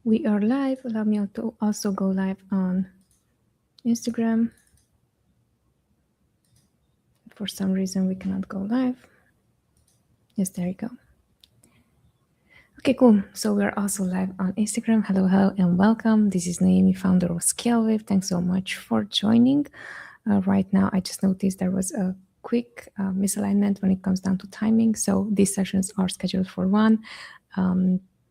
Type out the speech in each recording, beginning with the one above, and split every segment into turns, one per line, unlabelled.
We are live. Allow me to also go live on Instagram. For some reason, we cannot go live. Yes, there you go. Okay, cool. So we're also live on Instagram. Hello, and welcome. This is Noemi, founder of ScaleWave. Thanks so much for joining. Right now, I just noticed there was a quick misalignment when it comes down to timing. So these sessions are scheduled for 1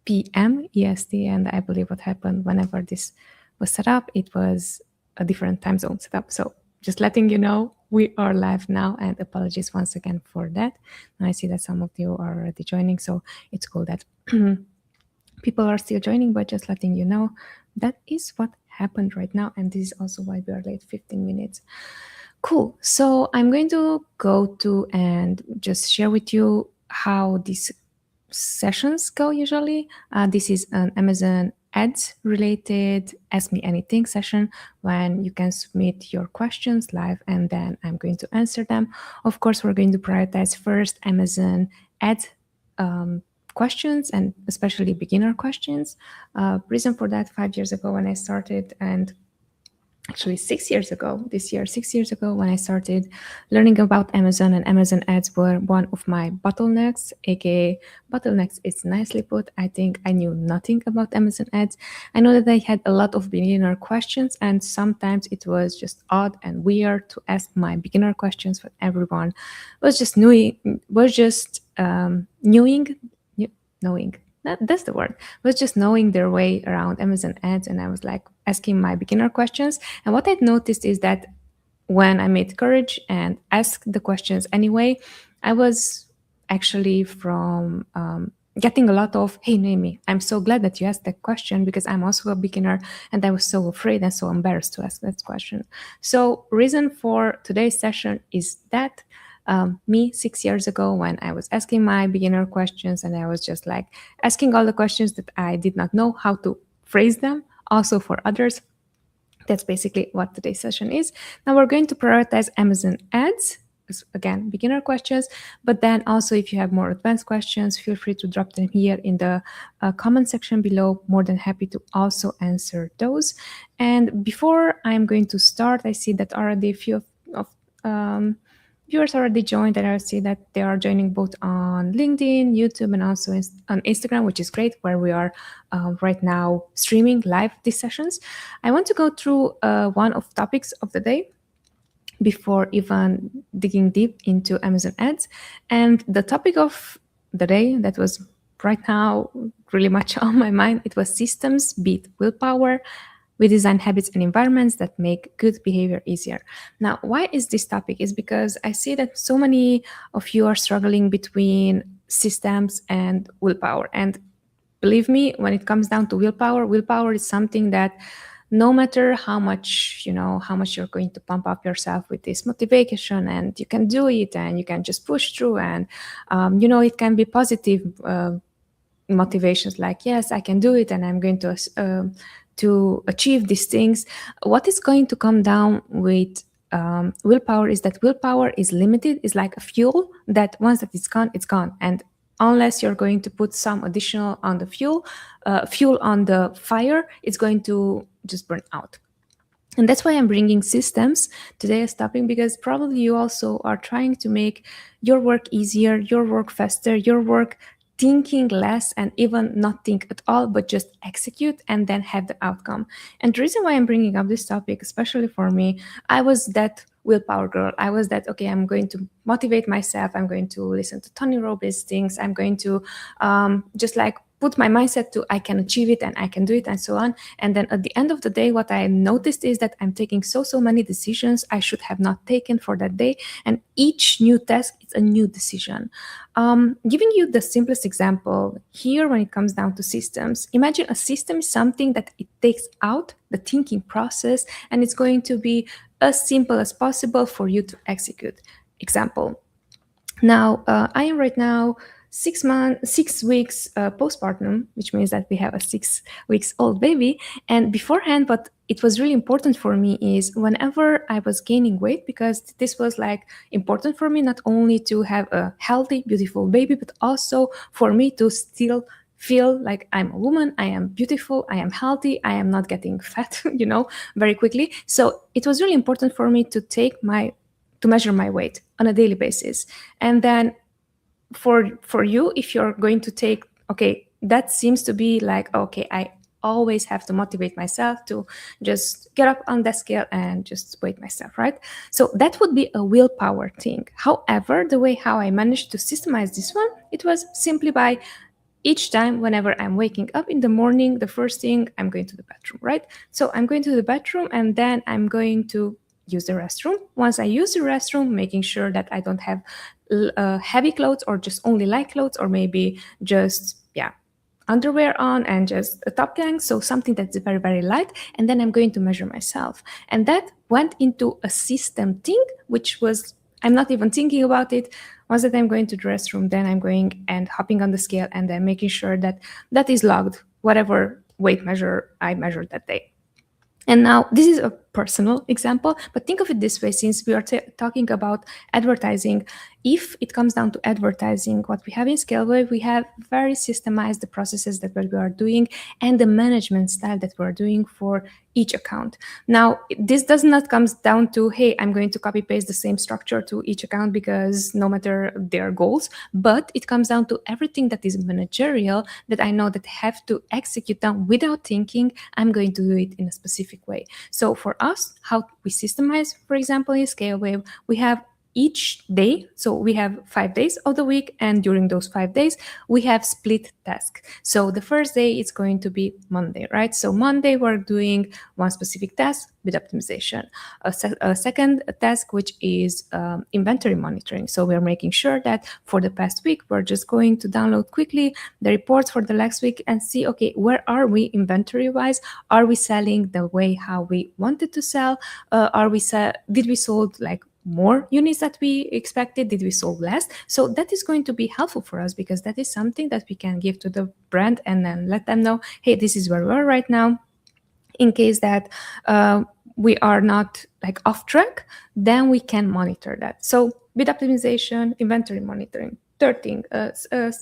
p.m. EST, and I believe what happened whenever this was set up, it was a different time zone set up. So just letting you know, we are live now, and apologies once again for that. And I see that some of you are already joining, so it's cool that people are still joining, but just letting you know that is what happened right now, and this is also why we are late 15 minutes. Cool. So I'm going to go to and just share with you how these sessions go usually. This is an Amazon ads related Ask Me Anything session when you can submit your questions live and then I'm going to answer them. Of course, we're going to prioritize first Amazon ads questions and especially beginner questions. Reason for that, 5 years ago when I started, and actually 6 years ago, this year, 6 years ago, when I started learning about Amazon, and Amazon ads were one of my bottlenecks, aka bottlenecks is nicely put. I think I knew nothing about Amazon ads. I know that I had a lot of beginner questions, and sometimes it was just odd and weird to ask my beginner questions, but everyone was just knowing that's the word, was just knowing their way around Amazon ads. And I was like asking my beginner questions. And what I'd noticed is that when I made courage and asked the questions anyway, I was actually from getting a lot of, hey, Noemi, I'm so glad that you asked that question because I'm also a beginner and I was so afraid and so embarrassed to ask that question. So reason for today's session is that me 6 years ago when I was asking my beginner questions and I was just like asking all the questions that I did not know how to phrase them also for others. That's basically what today's session is. Now we're going to prioritize Amazon ads. Again, beginner questions, but then also if you have more advanced questions, feel free to drop them here in the comment section below. More than happy to also answer those. And before I'm going to start, I see that already a few of viewers already joined, and I see that they are joining both on LinkedIn, YouTube, and also on Instagram, which is great, where we are right now streaming live these sessions. I want to go through one of topics of the day before even digging deep into Amazon ads. And the topic of the day that was right now really much on my mind, it was systems beat willpower. We design habits and environments that make good behavior easier. Now, why is this topic? Is because I see that so many of you are struggling between systems and willpower. And believe me, when it comes down to willpower is something that no matter how much you're going to pump up yourself with this motivation and you can do it and you can just push through and it can be positive motivations like, yes, I can do it and I'm going to achieve these things. What is going to come down with willpower is that willpower is limited, is like a fuel that once that it's gone, it's gone. And unless you're going to put some additional on the fuel on the fire, it's going to just burn out. And that's why I'm bringing systems today as topic, because probably you also are trying to make your work easier, your work faster, your work thinking less and even not think at all, but just execute and then have the outcome. And the reason why I'm bringing up this topic, especially for me, I was that willpower girl. I was that, okay, I'm going to motivate myself. I'm going to listen to Tony Robbins things. I'm going to just like put my mindset to I can achieve it and I can do it and so on. And then at the end of the day, what I noticed is that I'm taking so many decisions I should have not taken for that day. And each new task is a new decision. Giving you the simplest example here when it comes down to systems, imagine a system is something that it takes out the thinking process and it's going to be as simple as possible for you to execute. Example. Now, I am right now 6 weeks postpartum, which means that we have a 6 weeks old baby. And beforehand, what it was really important for me is whenever I was gaining weight, because this was like important for me, not only to have a healthy, beautiful baby, but also for me to still feel like I'm a woman, I am beautiful, I am healthy, I am not getting fat, very quickly. So it was really important for me to measure my weight on a daily basis. And then for you, if you're going to take, okay, that seems to be like, okay, I always have to motivate myself to just get up on that scale and just weight myself, right? So that would be a willpower thing. However, the way how I managed to systemize this one, it was simply by each time whenever I'm waking up in the morning, the first thing, I'm going to the bathroom, right? So I'm going to the bathroom and then I'm going to use the restroom. Once I use the restroom, making sure that I don't have heavy clothes or just only light clothes, or maybe just, yeah, underwear on and just a top gang, so something that's very, very light. And then I'm going to measure myself. And that went into a system thing, which was, I'm not even thinking about it. Once that I'm going to the restroom, then I'm going and hopping on the scale and then making sure that that is logged, whatever weight measure I measured that day. And now this is a personal example, but think of it this way, since we are talking about advertising, if it comes down to advertising, what we have in Scaleway, we have very systemized the processes that we are doing and the management style that we're doing for each account. Now, this does not come down to, hey, I'm going to copy paste the same structure to each account because no matter their goals, but it comes down to everything that is managerial that I know that I have to execute on without thinking. I'm going to do it in a specific way. So for us, how we systemize, for example, in Scaleway, we have each day. So we have 5 days of the week, and during those 5 days, we have split tasks. So the first day it's going to be Monday, right? So Monday we're doing one specific task with optimization. A second task, which is inventory monitoring. So we're making sure that for the past week, we're just going to download quickly the reports for the next week and see, okay, where are we inventory wise? Are we selling the way how we wanted to sell? Did we sold like more units that we expected? Did we sold less? So that is going to be helpful for us, because that is something that we can give to the brand and then let them know, hey, this is where we are right now. In case that we are not like off track, then we can monitor that. So bid optimization, inventory monitoring. Third thing, the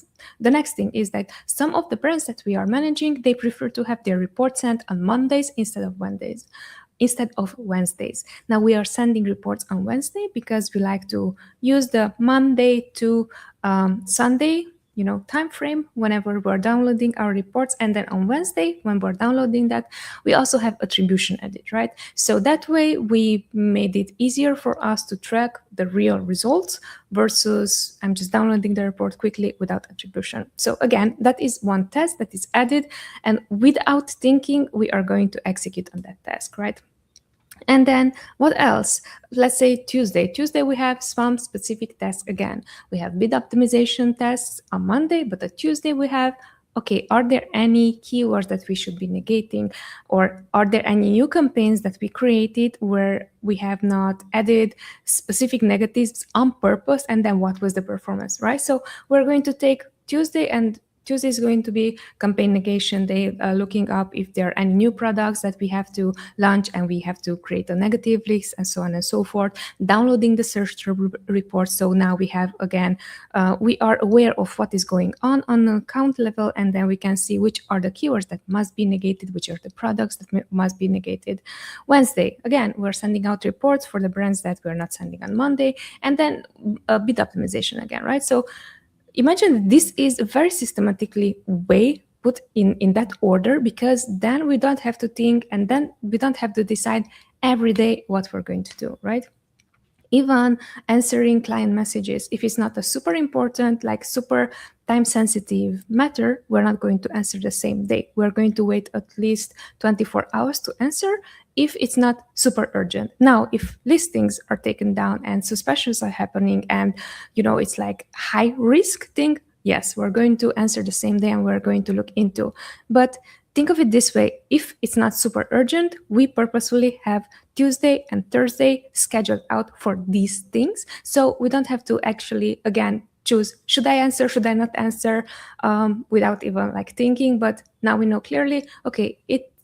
next thing is that some of the brands that we are managing, they prefer to have their report sent on Mondays instead of Wednesdays. Now we are sending reports on Wednesday because we like to use the Monday to Sunday time frame whenever we're downloading our reports. And then on Wednesday, when we're downloading that, we also have attribution edit, right? So that way we made it easier for us to track the real results versus I'm just downloading the report quickly without attribution. So again, that is one task that is added, and without thinking, we are going to execute on that task, right? And then what else? Let's say Tuesday. Tuesday, we have some specific tasks again. We have bid optimization tasks on Monday, but on Tuesday we have, okay, are there any keywords that we should be negating? Or are there any new campaigns that we created where we have not added specific negatives on purpose? And then what was the performance, right? So we're going to take Tuesday, and Tuesday is going to be campaign negation day, looking up if there are any new products that we have to launch and we have to create a negative list and so on and so forth. Downloading the search report. So now we have, again, we are aware of what is going on an account level, and then we can see which are the keywords that must be negated, which are the products that must be negated. Wednesday, again, we're sending out reports for the brands that we're not sending on Monday, and then bid optimization again, right? So imagine this is a very systematically way put in that order, because then we don't have to think, and then we don't have to decide every day what we're going to do, right? Even answering client messages, if it's not a super important, like super time sensitive matter, we're not going to answer the same day. We're going to wait at least 24 hours to answer if it's not super urgent. Now, if listings are taken down and suspicions are happening and, it's like high risk thing, yes, we're going to answer the same day and we're going to look into. But think of it this way. If it's not super urgent, we purposefully have Tuesday and Thursday scheduled out for these things. So we don't have to actually, again, choose, should I answer, should I not answer, without even like thinking. But now we know clearly, okay,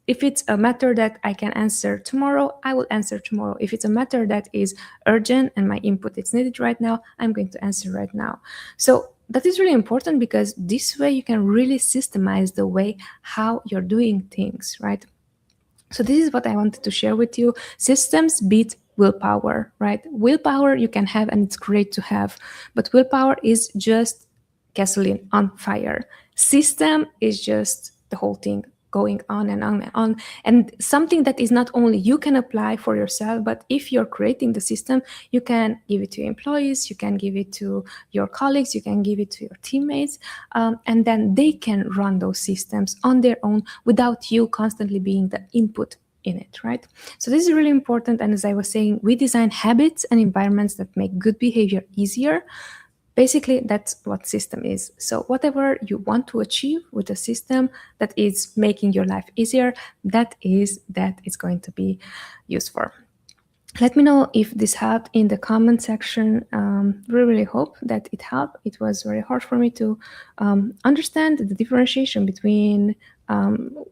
if it's a matter that I can answer tomorrow, I will answer tomorrow. If it's a matter that is urgent and my input is needed right now, I'm going to answer right now. So that is really important because this way you can really systemize the way how you're doing things, right? So this is what I wanted to share with you. Systems beat willpower, right? Willpower you can have and it's great to have, but willpower is just gasoline on fire. System is just the whole thing going on and on and on. And something that is not only you can apply for yourself, but if you're creating the system, you can give it to your employees, you can give it to your colleagues, you can give it to your teammates, and then they can run those systems on their own without you constantly being the input in it, right? So this is really important. And as I was saying, we design habits and environments that make good behavior easier. Basically, that's what system is. So whatever you want to achieve with a system that is making your life easier, that is going to be used for. Let me know if this helped in the comment section. Really hope that it helped. It was very hard for me to understand the differentiation between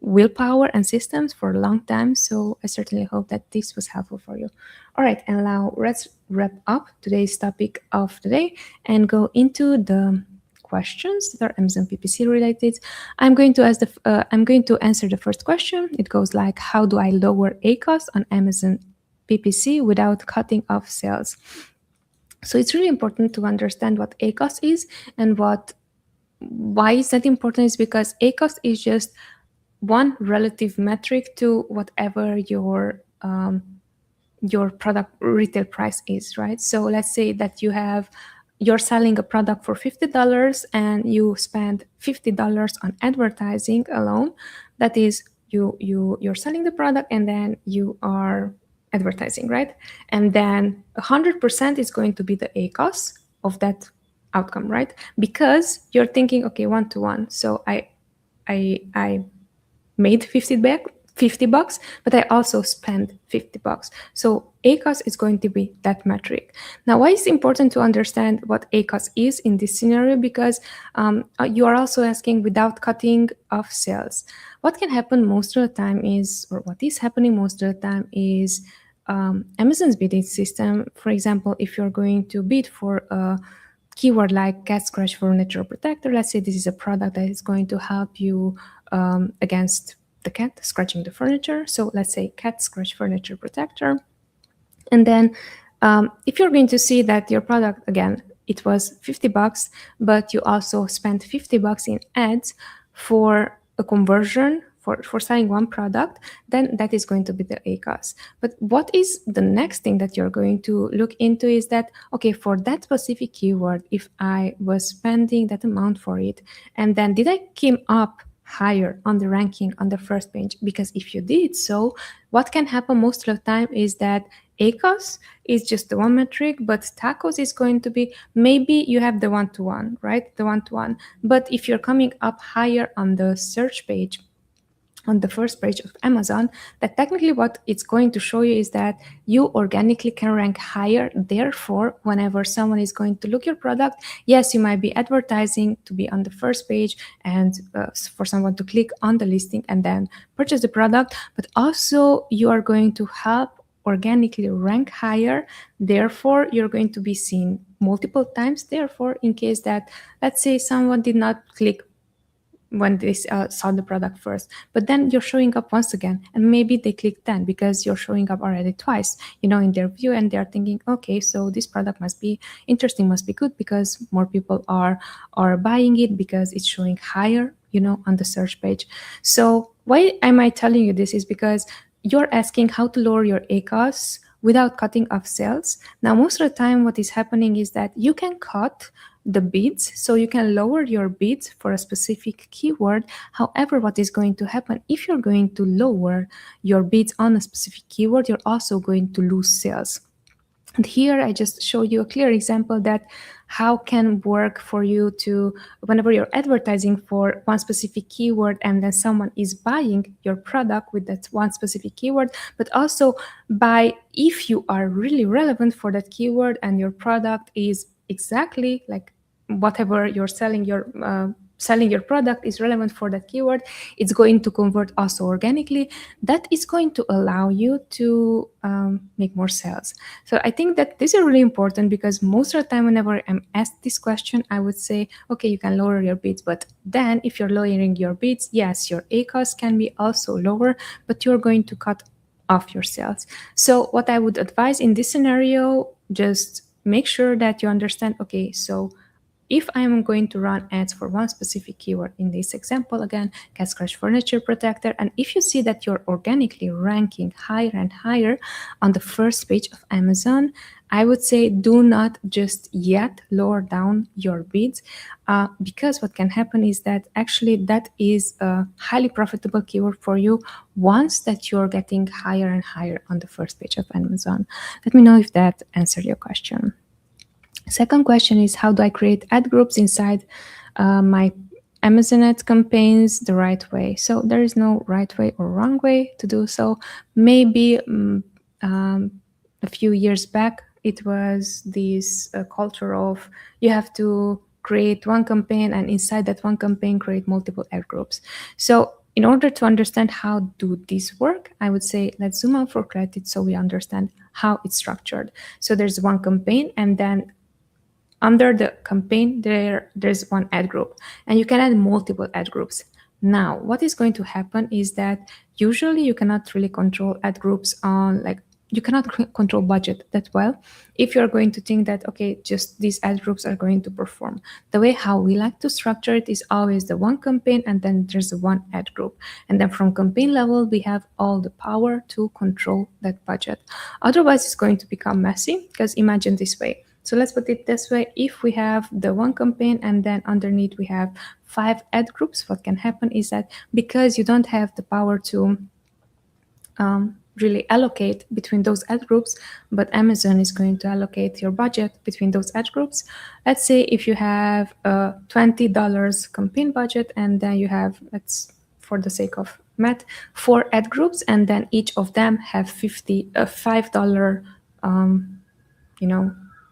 willpower and systems for a long time. So I certainly hope that this was helpful for you. All right, and now let's wrap up today's topic of the day and go into the questions that are Amazon PPC related. I'm going to answer the first question. It goes like, how do I lower ACoS on Amazon PPC without cutting off sales? So it's really important to understand what ACoS is and why is that important is because ACoS is just one relative metric to whatever your product retail price is, right? So let's say that you're selling a product for $50 and you spend $50 on advertising alone. That is, you're selling the product and then you are advertising, right? And then 100% is going to be the ACoS of that outcome, right? Because you're thinking, okay, 1-to-1. So I made 50 bucks, but I also spent $50. So ACoS is going to be that metric. Now, why is it important to understand what ACoS is in this scenario? Because you are also asking without cutting off sales. What can happen most of the time is, or what is happening most of the time is Amazon's bidding system. For example, if you're going to bid for a keyword like cat scratch furniture protector, let's say this is a product that is going to help you against the cat scratching the furniture. So let's say cat scratch furniture protector. And then if you're going to see that your product, again, it was $50, but you also spent $50 in ads for a conversion for selling one product, then that is going to be the ACoS. But what is the next thing that you're going to look into is that, okay, for that specific keyword, if I was spending that amount for it, and then did I came up higher on the ranking on the first page? Because if you did so, what can happen most of the time is that ACoS is just the one metric, but TACoS is going to be, maybe you have the 1-to-1, right? The 1-to-1. But if you're coming up higher on the search page, on the first page of Amazon, that technically what it's going to show you is that you organically can rank higher. Therefore, whenever someone is going to look your product, yes, you might be advertising to be on the first page and for someone to click on the listing and then purchase the product, but also you are going to help organically rank higher. Therefore, you're going to be seen multiple times. Therefore, in case that, let's say someone did not click when they saw the product first, but then you're showing up once again, and maybe they click 10 because you're showing up already twice, in their view, and they're thinking, okay, so this product must be interesting, must be good, because more people are buying it because it's showing higher, on the search page. So why am I telling you this is because you're asking how to lower your ACoS without cutting off sales. Now, most of the time, what is happening is that you can cut the bids, so you can lower your bids for a specific keyword. However, what is going to happen if you're going to lower your bids on a specific keyword, you're also going to lose sales. And here I just show you a clear example that how can work for you to, whenever you're advertising for one specific keyword and then someone is buying your product with that one specific keyword, but also by if you are really relevant for that keyword and your product is exactly like whatever you're selling your selling your product is relevant for that keyword, it's going to convert also organically. That is going to allow you to make more sales. So I think that this is really important, because most of the time whenever I'm asked this question, I would say, okay, you can lower your bids, but then if you're lowering your bids, yes, your ACOS can be also lower, but you're going to cut off your sales. So what I would advise in this scenario, just make sure that you understand, okay, so if I'm going to run ads for one specific keyword, in this example again, cat scratch furniture protector, and if you see that you're organically ranking higher and higher on the first page of Amazon, I would say do not just yet lower down your bids, because what can happen is that actually that is a highly profitable keyword for you once that you're getting higher and higher on the first page of Amazon. Let me know if that answered your question. Second question is, how do I create ad groups inside my Amazon ads campaigns the right way? So there is no right way or wrong way to do so. Maybe a few years back, it was this culture of you have to create one campaign, and inside that one campaign create multiple ad groups. So in order to understand how do these work, I would say let's zoom out for clarity so we understand how it's structured. So there's one campaign, and then under the campaign there's one ad group, and you can add multiple ad groups. Now what is going to happen is that usually you cannot really control ad groups on, like, you cannot control budget that well if you're going to think that, okay, just these ad groups are going to perform. The way how we like to structure it is always the one campaign, and then there's one ad group, and then from campaign level we have all the power to control that budget. Otherwise it's going to become messy, because imagine this way. So let's put it this way. If we have the one campaign and then underneath we have 5 ad groups, what can happen is that because you don't have the power to really allocate between those ad groups, but Amazon is going to allocate your budget between those ad groups. Let's say if you have a $20 campaign budget, and then you have, let's, for the sake of math, 4 ad groups, and then each of them have $5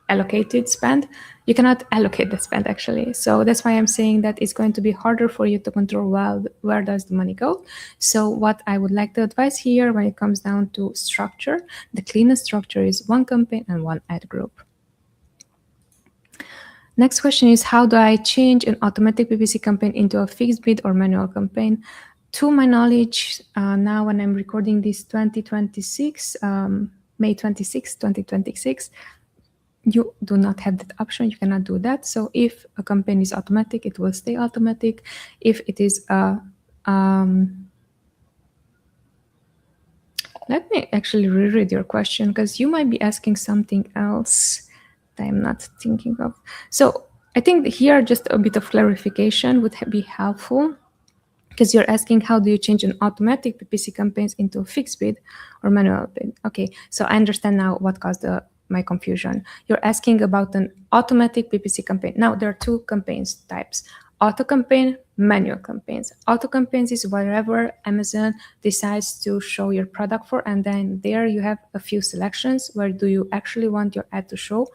allocated spend, you cannot allocate the spend actually. So that's why I'm saying that it's going to be harder for you to control, well, where does the money go. So what I would like to advise here when it comes down to structure, the cleanest structure is one campaign and one ad group. Next question is, how do I change an automatic PPC campaign into a fixed bid or manual campaign? To my knowledge, now when I'm recording this 2026, May 26, 2026, you do not have that option. You cannot do that. So if a campaign is automatic, it will stay automatic. If it is let me actually reread your question, because you might be asking something else that I'm not thinking of. So I think here just a bit of clarification would be helpful, because you're asking how do you change an automatic PPC campaigns into a fixed bid or manual bid. Okay, so I understand now what caused my confusion. You're asking about an automatic PPC campaign. Now there are 2 campaigns types: auto campaign, manual campaigns. Auto campaigns is wherever Amazon decides to show your product for, and then there you have a few selections where do you actually want your ad to show.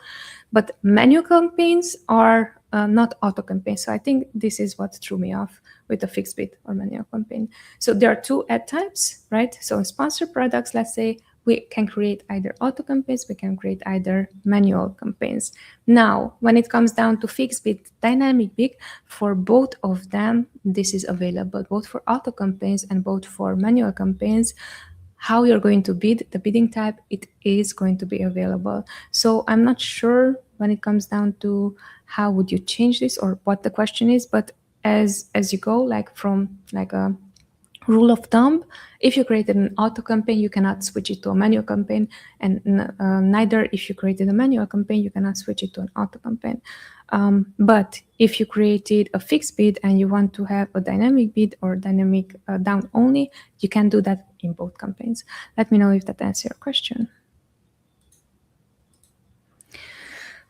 But manual campaigns are not auto campaigns. So I think this is what threw me off with a fixed bid or manual campaign. So there are 2 ad types, right? So in sponsored products, let's say, we can create either auto campaigns, we can create either manual campaigns. Now, when it comes down to fixed bid, dynamic bid, for both of them, this is available, both for auto campaigns and both for manual campaigns. How you're going to bid, the bidding type, it is going to be available. So I'm not sure when it comes down to how would you change this or what the question is, but as you go, like from like a rule of thumb, if you created an auto campaign, you cannot switch it to a manual campaign, and neither if you created a manual campaign, you cannot switch it to an auto campaign. But if you created a fixed bid and you want to have a dynamic bid or dynamic down only, you can do that in both campaigns. Let me know if that answers your question.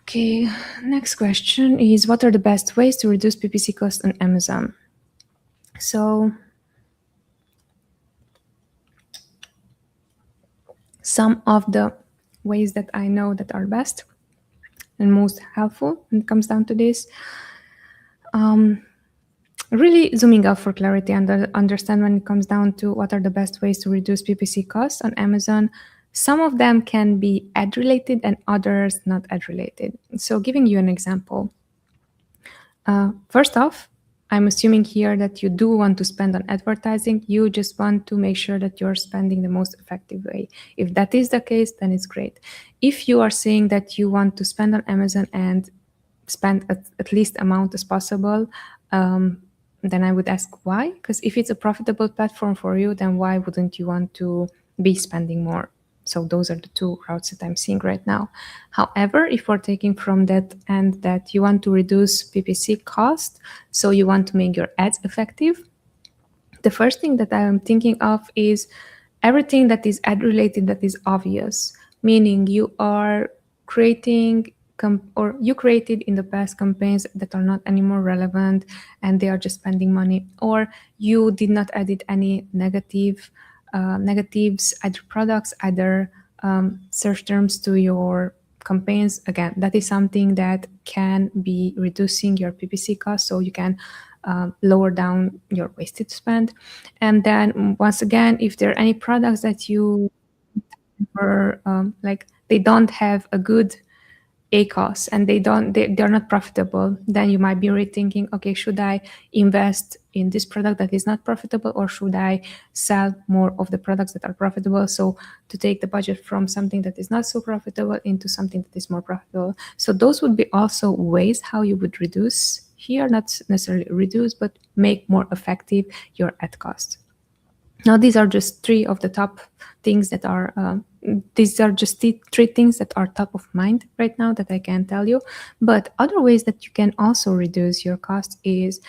Okay, next question is, what are the best ways to reduce PPC costs on Amazon? So some of the ways that I know that are best and most helpful when it comes down to this. Really zooming out for clarity and understand when it comes down to what are the best ways to reduce PPC costs on Amazon. Some of them can be ad related and others not ad related. So, giving you an example, first off, I'm assuming here that you do want to spend on advertising. You just want to make sure that you're spending the most effective way. If that is the case, then it's great. If you are saying that you want to spend on Amazon and spend at least amount as possible, then I would ask why. Because if it's a profitable platform for you, then why wouldn't you want to be spending more? So those are the two routes that I'm seeing right now. However, if we're taking from that end that you want to reduce PPC cost, so you want to make your ads effective, the first thing that I am thinking of is everything that is ad related that is obvious, meaning you are creating or you created in the past campaigns that are not anymore relevant and they are just spending money, or you did not edit any negatives, either products, either search terms to your campaigns. Again, that is something that can be reducing your PPC cost, so you can lower down your wasted spend. And then once again, if there are any products that you or like they don't have a good ACOS and they're not profitable, then you might be rethinking, okay, should I invest in this product that is not profitable, or should I sell more of the products that are profitable? So to take the budget from something that is not so profitable into something that is more profitable. So those would be also ways how you would reduce here, not necessarily reduce, but make more effective your ad cost. Now, these are just three of the top things that are, these are just the three things that are top of mind right now that I can tell you. But other ways that you can also reduce your cost is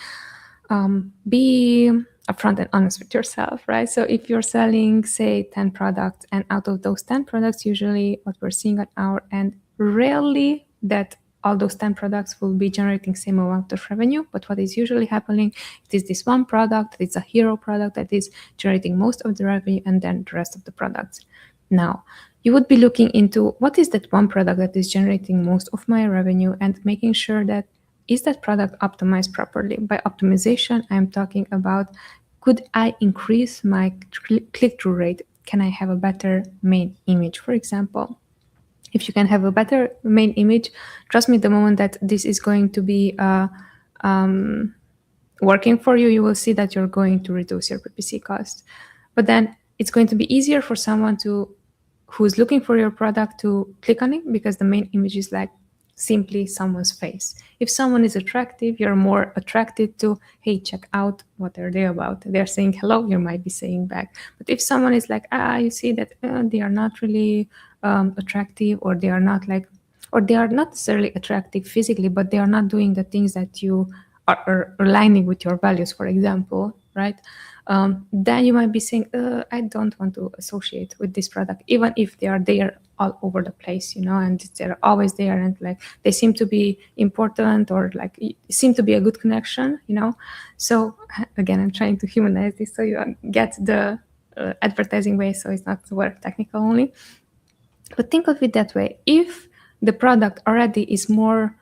be upfront and honest with yourself, right? So if you're selling, say, 10 products, and out of those 10 products, usually what we're seeing at our end, rarely that all those 10 products will be generating same amount of revenue. But what is usually happening, it is this one product, it's a hero product that is generating most of the revenue, and then the rest of the products. Now, you would be looking into what is that one product that is generating most of my revenue and making sure that is that product optimized properly. By optimization, I'm talking about, could I increase my click-through rate? Can I have a better main image, for example? If you can have a better main image, trust me, the moment that this is going to be working for you, you will see that you're going to reduce your PPC cost. But then it's going to be easier for someone who's looking for your product to click on it, because the main image is like simply someone's face. If someone is attractive, you're more attracted to, hey, check out what are they about. They're saying hello, you might be saying back. But if someone is like, you see that they are not really attractive, or they are not like, or they are not necessarily attractive physically, but they are not doing the things that you are aligning with your values, for example, right? Then you might be saying, I don't want to associate with this product, even if they are there all over the place, and they're always there, and like they seem to be important, or like seem to be a good connection, So again, I'm trying to humanize this so you get the advertising way, so it's not the word technical only. But think of it that way. If the product already is more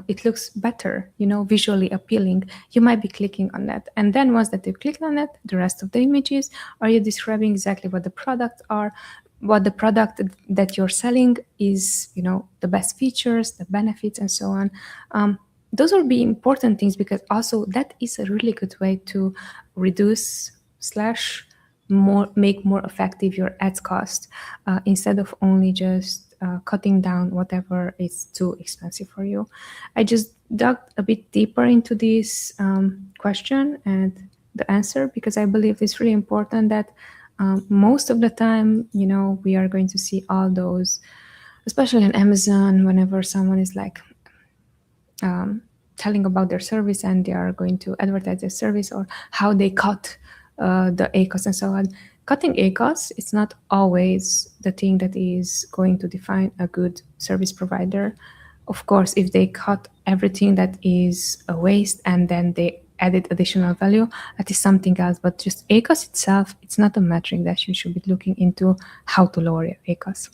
it looks better, visually appealing, you might be clicking on that. And then once that you click on it, the rest of the images, are you describing exactly what the products are, what the product that you're selling is, the best features, the benefits, and so on. Those will be important things, because also that is a really good way to reduce / make more effective your ads cost, instead of only just cutting down whatever is too expensive for you. I just dug a bit deeper into this question and the answer, because I believe it's really important that most of the time, we are going to see all those, especially on Amazon, whenever someone is like telling about their service and they are going to advertise their service, or how they cut the ACOS and so on. Cutting ACOS, it's not always the thing that is going to define a good service provider. Of course, if they cut everything that is a waste and then they added additional value, that is something else. But just ACOS itself, it's not a metric that you should be looking into how to lower your ACOS.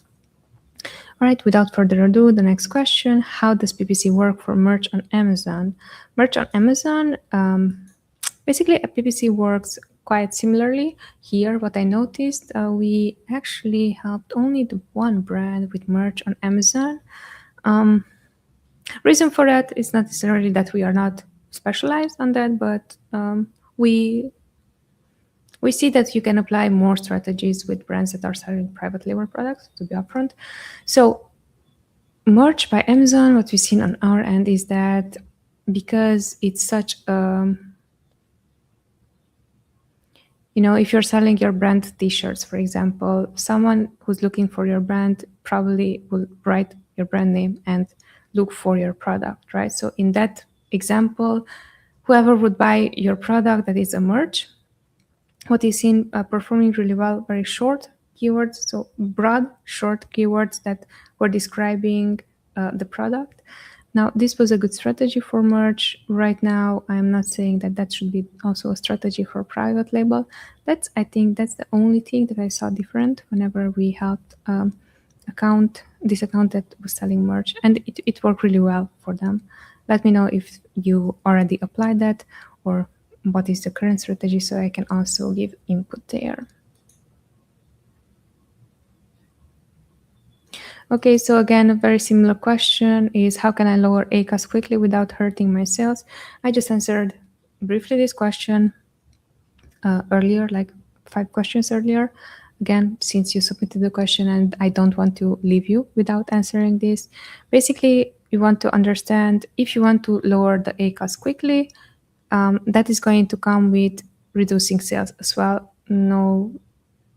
All right, without further ado, the next question: how does PPC work for merch on Amazon? Merch on Amazon, basically, a PPC works quite similarly. Here, what I noticed, we actually helped only the one brand with merch on Amazon. Reason for that is not necessarily that we are not specialized on that, but we see that you can apply more strategies with brands that are selling private label products, to be upfront. So merch by Amazon, what we've seen on our end is that because it's such a, if you're selling your brand t-shirts, for example, someone who's looking for your brand probably will write your brand name and look for your product, right? So in that example, whoever would buy your product that is a merch, what is seen performing really well, very short keywords, so broad, short keywords that were describing the product. Now, this was a good strategy for merch. Right now, I'm not saying that that should be also a strategy for private label. I think that's the only thing that I saw different whenever we helped this account that was selling merch, and it worked really well for them. Let me know if you already applied that or what is the current strategy so I can also give input there. Okay, so again, a very similar question is how can I lower ACOS quickly without hurting my sales? I just answered briefly this question earlier, like 5 questions earlier. Again, since you submitted the question and I don't want to leave you without answering this, basically you want to understand if you want to lower the ACOS quickly, that is going to come with reducing sales as well. No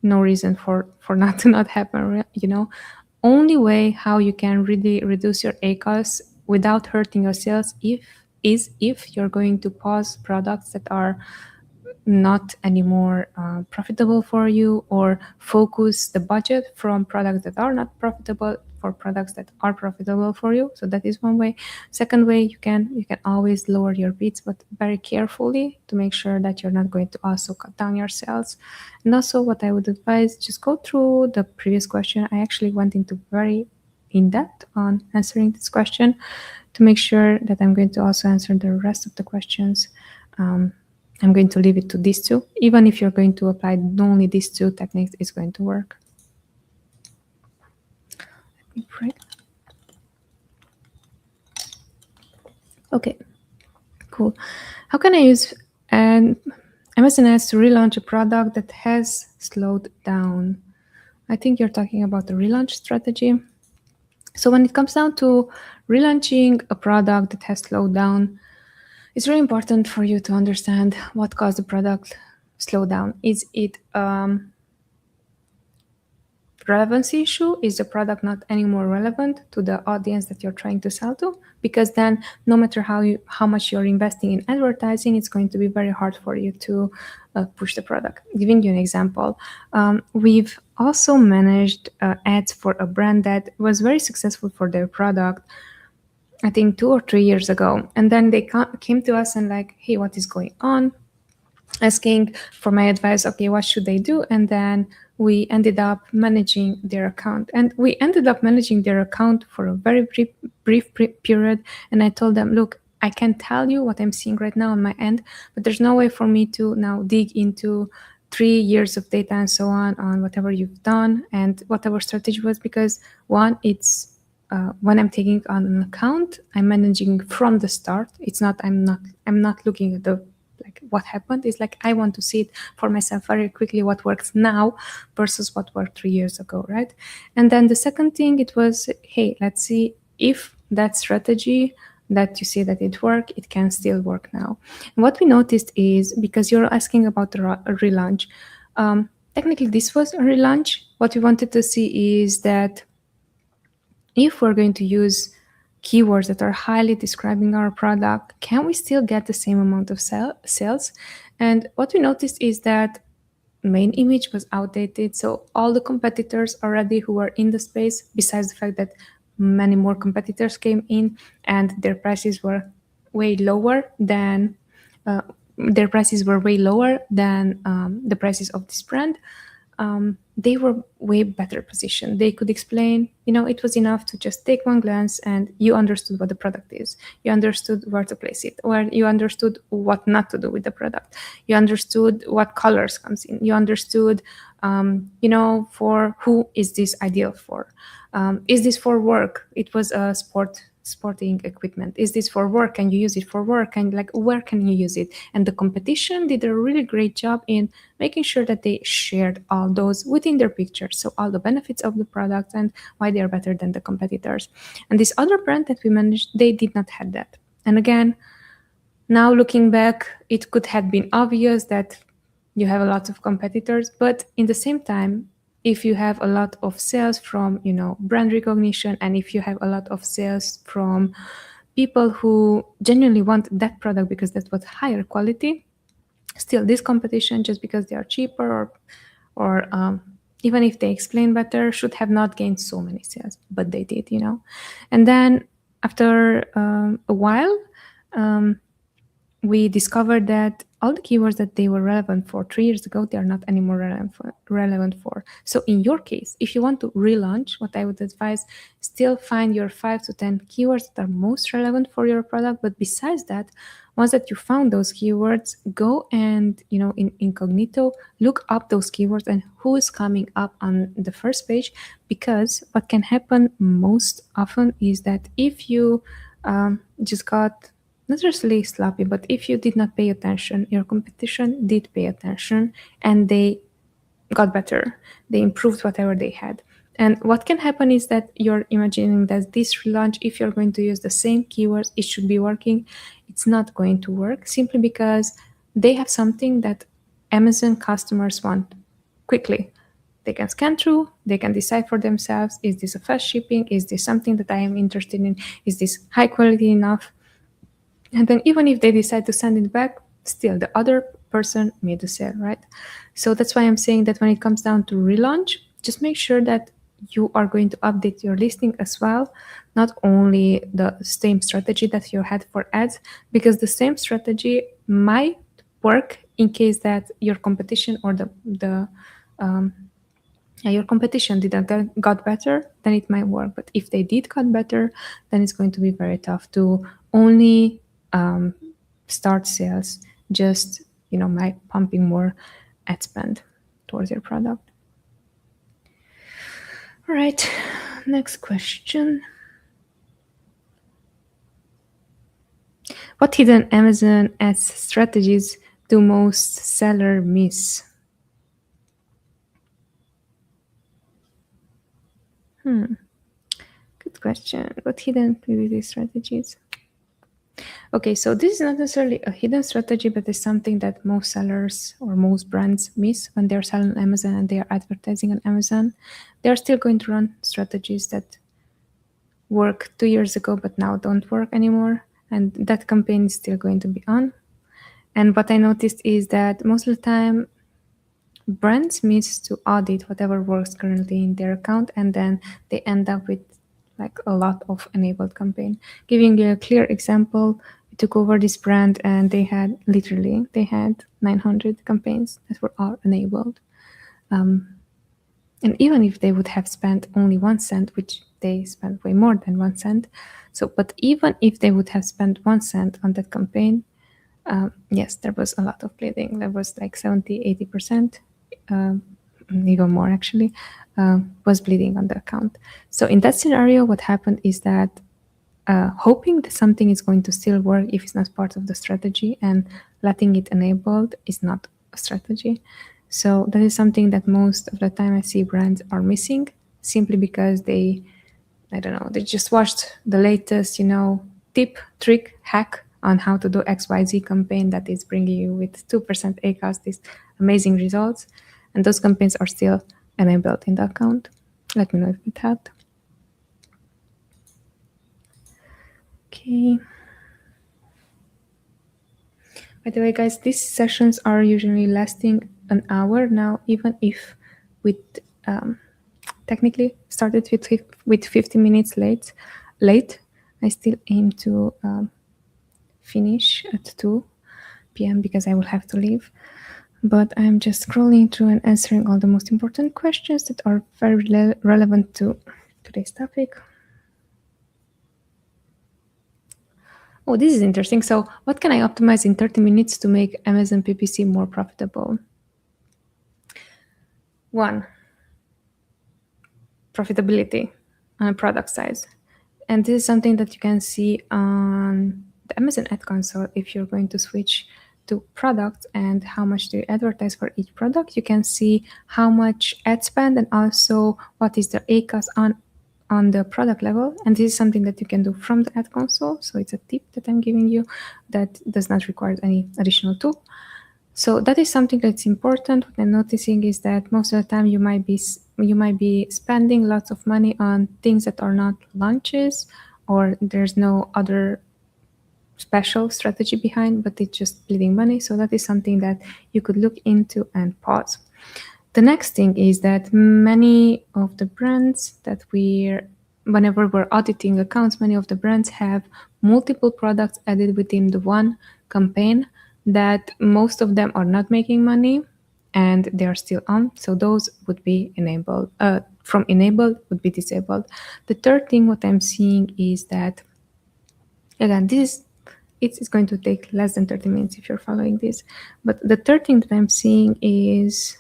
reason for not to not happen, only way how you can really reduce your ACOS without hurting your sales is if you're going to pause products that are not anymore profitable for you, or focus the budget from products that are not profitable for products that are profitable for you. So that is one way. Second way, you can always lower your bids, but very carefully to make sure that you're not going to also cut down your sales. And also what I would advise, just go through the previous question. I actually went into very in-depth on answering this question to make sure that I'm going to also answer the rest of the questions. I'm going to leave it to these two. Even if you're going to apply only these two techniques, it's going to work. Okay, cool. How can I use an Amazon ads to relaunch a product that has slowed down? I think you're talking about the relaunch strategy. So when it comes down to relaunching a product that has slowed down, it's really important for you to understand what caused the product slowdown. Is it relevancy issue? Is the product not anymore relevant to the audience that you're trying to sell to? Because then no matter how much you're investing in advertising, it's going to be very hard for you to push the product. Giving you an example, we've also managed ads for a brand that was very successful for their product, I think 2 or 3 years ago. And then they came to us and like, hey, what is going on? Asking for my advice, okay, what should they do? And then we ended up managing their account. And we ended up managing their account for a very brief period. And I told them, look, I can tell you what I'm seeing right now on my end, but there's no way for me to now dig into 3 years of data and so on whatever you've done and whatever strategy was, because one, it's when I'm taking on an account, I'm managing from the start. It's not, I'm not looking at the like what happened. Is like I want to see it for myself very quickly, what works now versus what worked 3 years ago, right? And then the second thing, it was, hey, let's see if that strategy that you see that it worked, it can still work now. And what we noticed is, because you're asking about a relaunch, technically this was a relaunch. What we wanted to see is that if we're going to use keywords that are highly describing our product, can we still get the same amount of sales? And what we noticed is that main image was outdated. So all the competitors already who were in the space, besides the fact that many more competitors came in and their prices were way lower than the prices of this brand. they were way better positioned. They could explain, it was enough to just take one glance and you understood what the product is. You understood where to place it, or you understood what not to do with the product. You understood what colors comes in. You understood, for who is this ideal for? Is this for work? It was a sporting equipment. Is this for work? Can you use it for work? And like, where can you use it? And the competition did a really great job in making sure that they shared all those within their pictures. So all the benefits of the product and why they are better than the competitors. And this other brand that we managed, they did not have that. And again, now looking back, it could have been obvious that you have a lot of competitors, but in the same time, if you have a lot of sales from, brand recognition, and if you have a lot of sales from people who genuinely want that product because that's what higher quality, still this competition, just because they are cheaper or even if they explain better, should have not gained so many sales, but they did, And then after a while, we discovered that all the keywords that they were relevant for 3 years ago, they are not anymore relevant for. So in your case, if you want to relaunch, what I would advise, still find your 5 to 10 keywords that are most relevant for your product. But besides that, once that you found those keywords, go and, in incognito, look up those keywords and who is coming up on the first page. Because what can happen most often is that if you just got not necessarily sloppy, but if you did not pay attention, your competition did pay attention and they got better. They improved whatever they had. And what can happen is that you're imagining that this relaunch, if you're going to use the same keywords, it should be working. It's not going to work simply because they have something that Amazon customers want quickly. They can scan through, they can decide for themselves, is this a fast shipping? Is this something that I am interested in? Is this high quality enough? And then even if they decide to send it back, still the other person made the sale, right? So that's why I'm saying that when it comes down to relaunch, just make sure that you are going to update your listing as well, not only the same strategy that you had for ads, because the same strategy might work in case that your competition or your competition didn't got better, then it might work. But if they did got better, then it's going to be very tough to only start sales just by pumping more ad spend towards your product. All right, next question. What hidden Amazon ads strategies do most sellers miss? Good question. What hidden PPC strategies? Okay, so this is not necessarily a hidden strategy, but it's something that most sellers or most brands miss when they're selling on Amazon and they are advertising on Amazon. They're still going to run strategies that worked 2 years ago, but now don't work anymore. And that campaign is still going to be on. And what I noticed is that most of the time, brands miss to audit whatever works currently in their account, and then they end up with like a lot of enabled campaign. Giving you a clear example, we took over this brand and they had 900 campaigns that were all enabled. And even if they would have spent only 1 cent, which they spent way more than 1 cent. But even if they would have spent 1 cent on that campaign, yes, there was a lot of bleeding. There was like 70-80%, even more actually, was bleeding on the account. So in that scenario, what happened is that hoping that something is going to still work if it's not part of the strategy and letting it enabled is not a strategy. So that is something that most of the time I see brands are missing simply because they just watched the latest, tip, trick, hack on how to do XYZ campaign that is bringing you with 2% ACOS these amazing results. And those campaigns are still enabled in the account. Let me know if it helped. Okay. By the way, guys, these sessions are usually lasting an hour now, even if we technically started with 50 minutes late. I still aim to finish at 2 p.m. because I will have to leave. But I'm just scrolling through and answering all the most important questions that are very relevant to today's topic. Oh, this is interesting. So, what can I optimize in 30 minutes to make Amazon PPC more profitable? One, profitability on product size. And this is something that you can see on the Amazon Ad Console. If you're going to switch to product and how much do you advertise for each product, you can see how much ad spend and also what is the ACOS on the product level. And this is something that you can do from the Ad Console. So it's a tip that I'm giving you that does not require any additional tool. So that is something that's important. What I'm noticing is that most of the time you might be spending lots of money on things that are not launches, or there's no other special strategy behind, but it's just bleeding money. So that is something that you could look into and pause. The next thing is that many of the brands that whenever we're auditing accounts, many of the brands have multiple products added within the one campaign that most of them are not making money and they are still on. So those would be enabled. From enabled would be disabled. The third thing, what I'm seeing is that, again, it's going to take less than 30 minutes if you're following this. But the third thing that I'm seeing is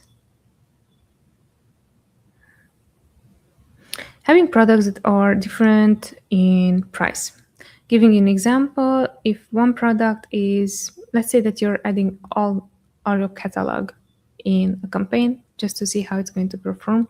having products that are different in price. Giving you an example, if one product is, let's say that you're adding all your catalog in a campaign just to see how it's going to perform.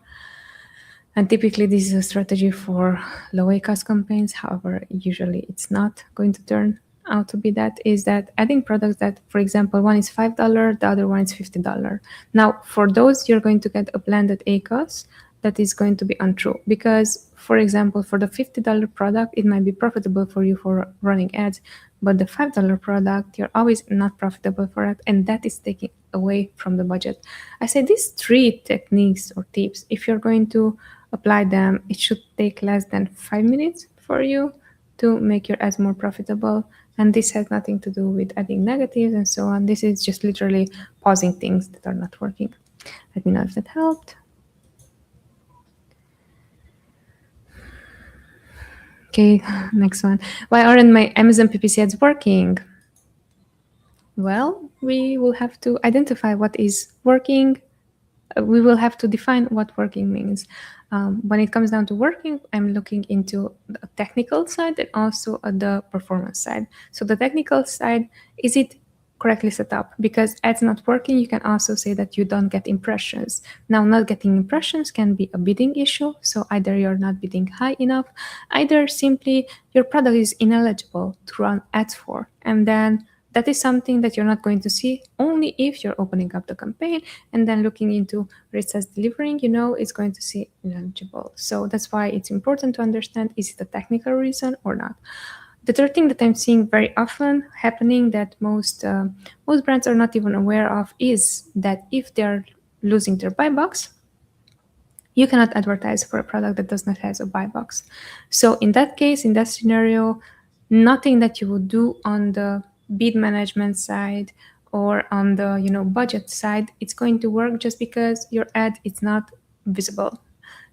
And typically this is a strategy for low ACOS campaigns. However, usually it's not going to turn out to be that, is that adding products that, for example, one is $5, the other one is $50. Now, for those, you're going to get a blended ACOS that is going to be untrue because, for example, for the $50 product, it might be profitable for you for running ads, but the $5 product, you're always not profitable for it, and that is taking away from the budget. I say these three techniques or tips, if you're going to apply them, it should take less than 5 minutes for you to make your ads more profitable. And this has nothing to do with adding negatives and so on. This is just literally pausing things that are not working. Let me know if that helped. Okay, next one. Why aren't my Amazon PPC ads working? Well, we will have to identify what is working. We will have to define what working means. When it comes down to working, I'm looking into the technical side and also the performance side. So the technical side, is it correctly set up? Because ads not working, you can also say that you don't get impressions. Now, not getting impressions can be a bidding issue. So either you're not bidding high enough, either simply your product is ineligible to run ads for. And then that is something that you're not going to see only if you're opening up the campaign and then looking into where it says delivering, it's going to see ineligible. So that's why it's important to understand, is it a technical reason or not? The third thing that I'm seeing very often happening that most brands are not even aware of is that if they're losing their buy box, you cannot advertise for a product that does not have a buy box. So in that case, in that scenario, nothing that you would do on the bid management side or on the budget side, it's going to work just because your ad is not visible.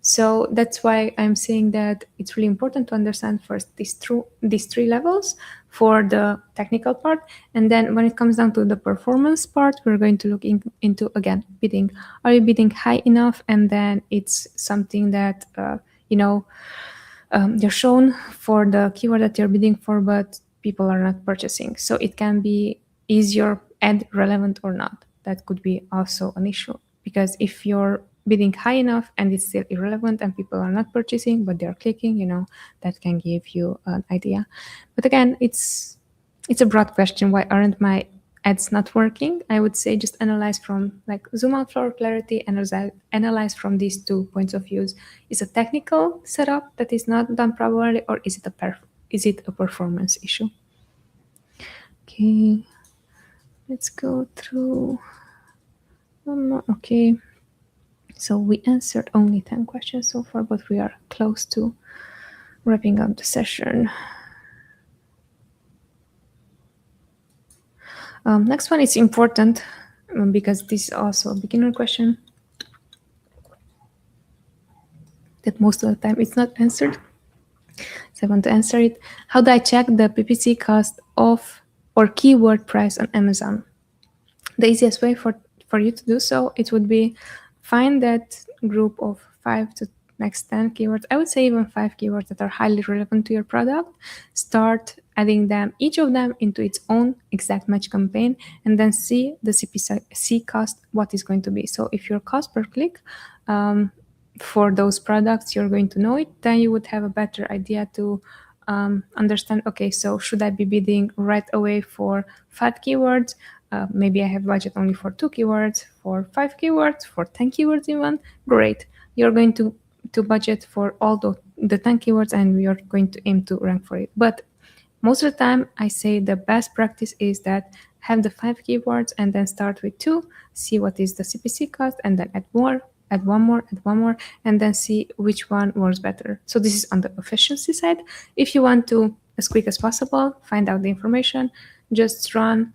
So that's why I'm saying that it's really important to understand first these three levels for the technical part. And then when it comes down to the performance part, we're going to look into, again, bidding. Are you bidding high enough? And then it's something that, you're shown for the keyword that you're bidding for, but people are not purchasing. So it can be, is your ad relevant or not? That could be also an issue, because if you're bidding high enough and it's still irrelevant and people are not purchasing but they're clicking, that can give you an idea. But again, it's a broad question. Why aren't my ads not working? I would say just analyze from, like, zoom out for clarity and analyze from these 2 points of views. Is a technical setup that is not done properly, or is it a performance issue? Okay, let's go through. Okay, so we answered only 10 questions so far, but we are close to wrapping up the session. Next one is important. because this is also a beginner question that most of the time it's not answered. So I want to answer it. How do I check the PPC cost of or keyword price on Amazon? The easiest way for you to do so, it would be find that group of 5 to max 10 keywords. I would say even 5 keywords that are highly relevant to your product. Start adding them, each of them, into its own exact match campaign, and then see the CPC cost, what is going to be. So if your cost per click for those products, you're going to know it, then you would have a better idea to understand, okay, so should I be bidding right away for 5 keywords? Maybe I have budget only for 2 keywords, for 5 keywords, for 10 keywords even. Great. You're going to budget for all the 10 keywords and you're going to aim to rank for it. But most of the time, I say the best practice is that have the 5 keywords and then start with 2, see what is the CPC cost, and then add more, add one more, add one more, and then see which one works better. So this is on the efficiency side. If you want to, as quick as possible, find out the information, just run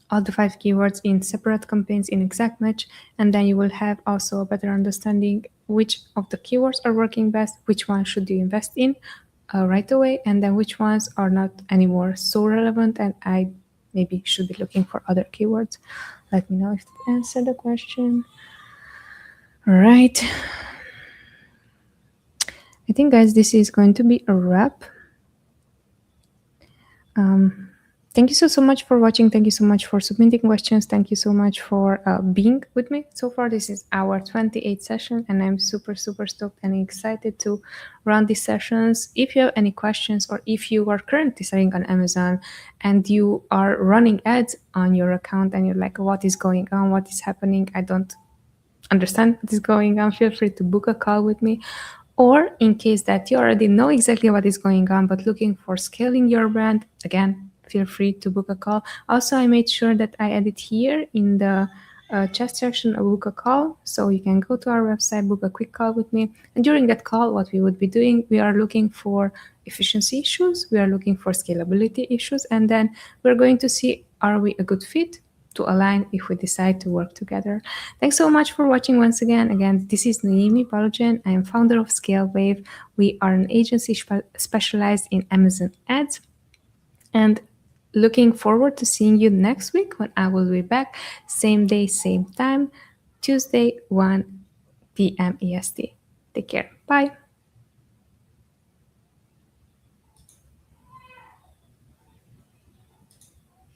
all the 5 keywords in separate campaigns in exact match, and then you will have also a better understanding which of the keywords are working best, which one should you invest in right away, and then which ones are not anymore so relevant and I maybe should be looking for other keywords. Let me know if that answered the question. All right. I think, guys, this is going to be a wrap. Thank you so much for watching. Thank you so much for submitting questions. Thank you so much for being with me so far. This is our 28th session, and I'm super stoked and excited to run these sessions. If you have any questions, or if you are currently selling on Amazon and you are running ads on your account and you're like, what is going on? What is happening? I don't understand what is going on. Feel free to book a call with me. Or in case that you already know exactly what is going on but looking for scaling your brand, again, feel free to book a call. Also, I made sure that I added here in the chat section a book a call, so you can go to our website, book a quick call with me, and during that call, what we would be doing, we are looking for efficiency issues, we are looking for scalability issues, and then we're going to see, are we a good fit to align if we decide to work together. Thanks so much for watching once again. Again, this is Noemi Bolojan. I am founder of ScaleWave. We are an agency specialized in Amazon ads, and looking forward to seeing you next week when I will be back, same day, same time, Tuesday, 1 p.m. EST. Take care. Bye.